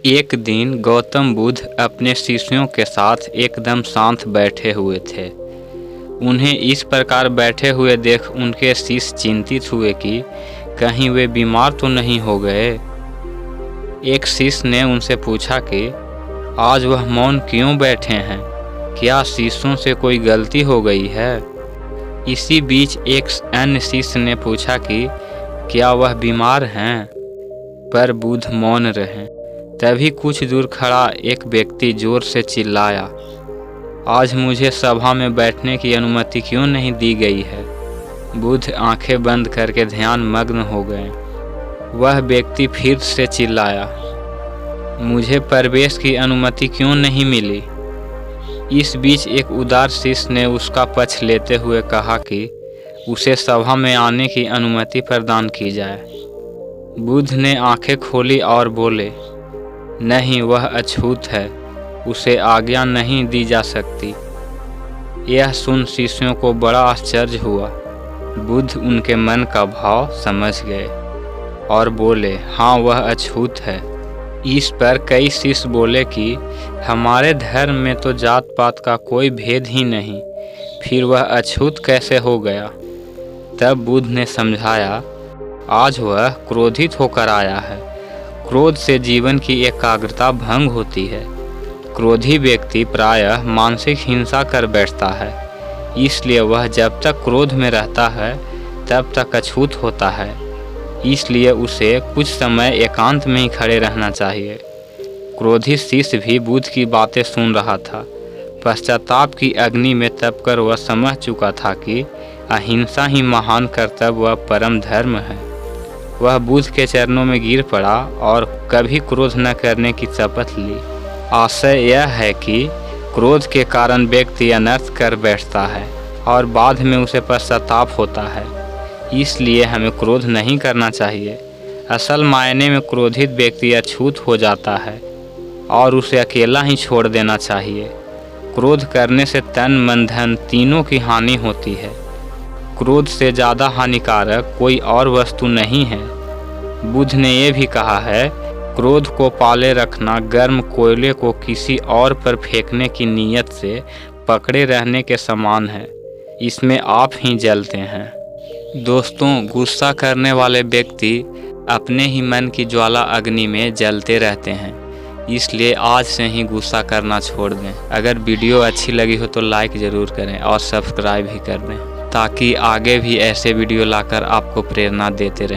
एक दिन गौतम बुद्ध अपने शिष्यों के साथ एकदम शांत बैठे हुए थे। उन्हें इस प्रकार बैठे हुए देख उनके शिष्य चिंतित हुए कि कहीं वे बीमार तो नहीं हो गए। एक शिष्य ने उनसे पूछा कि आज वह मौन क्यों बैठे हैं, क्या शिष्यों से कोई गलती हो गई है। इसी बीच एक अन्य शिष्य ने पूछा कि क्या वह बीमार हैं, पर बुद्ध मौन रहे। तभी कुछ दूर खड़ा एक व्यक्ति जोर से चिल्लाया, आज मुझे सभा में बैठने की अनुमति क्यों नहीं दी गई है। बुद्ध आंखें बंद करके ध्यान मग्न हो गए। वह व्यक्ति फिर से चिल्लाया, मुझे प्रवेश की अनुमति क्यों नहीं मिली। इस बीच एक उदार शिष्य ने उसका पक्ष लेते हुए कहा कि उसे सभा में आने की अनुमति प्रदान की जाए। बुद्ध ने आंखें खोली और बोले, नहीं, वह अछूत है, उसे आज्ञा नहीं दी जा सकती। यह सुन शिष्यों को बड़ा आश्चर्य हुआ। बुद्ध उनके मन का भाव समझ गए और बोले, हाँ, वह अछूत है। इस पर कई शिष्य बोले कि हमारे धर्म में तो जात पात का कोई भेद ही नहीं, फिर वह अछूत कैसे हो गया। तब बुद्ध ने समझाया, आज वह क्रोधित होकर आया है। क्रोध से जीवन की एकाग्रता भंग होती है। क्रोधी व्यक्ति प्रायः मानसिक हिंसा कर बैठता है, इसलिए वह जब तक क्रोध में रहता है तब तक अछूत होता है। इसलिए उसे कुछ समय एकांत में ही खड़े रहना चाहिए। क्रोधी शिष्य भी बुद्ध की बातें सुन रहा था। पश्चाताप की अग्नि में तपकर वह समझ चुका था कि अहिंसा ही महान कर्तव्य व परम धर्म है। वह बुद्ध के चरणों में गिर पड़ा और कभी क्रोध न करने की शपथ ली। आशय यह है कि क्रोध के कारण व्यक्ति अनर्थ कर बैठता है और बाद में उसे पश्चाताप होता है। इसलिए हमें क्रोध नहीं करना चाहिए। असल मायने में क्रोधित व्यक्ति अछूत हो जाता है और उसे अकेला ही छोड़ देना चाहिए। क्रोध करने से तन मन धन तीनों की हानि होती है। क्रोध से ज़्यादा हानिकारक कोई और वस्तु नहीं है। बुद्ध ने यह भी कहा है, क्रोध को पाले रखना गर्म कोयले को किसी और पर फेंकने की नीयत से पकड़े रहने के समान है। इसमें आप ही जलते हैं। दोस्तों, गुस्सा करने वाले व्यक्ति अपने ही मन की ज्वाला अग्नि में जलते रहते हैं। इसलिए आज से ही गुस्सा करना छोड़ दें। अगर वीडियो अच्छी लगी हो तो लाइक ज़रूर करें और सब्सक्राइब भी कर दें, ताकि आगे भी ऐसे वीडियो लाकर आपको प्रेरणा देते रहें।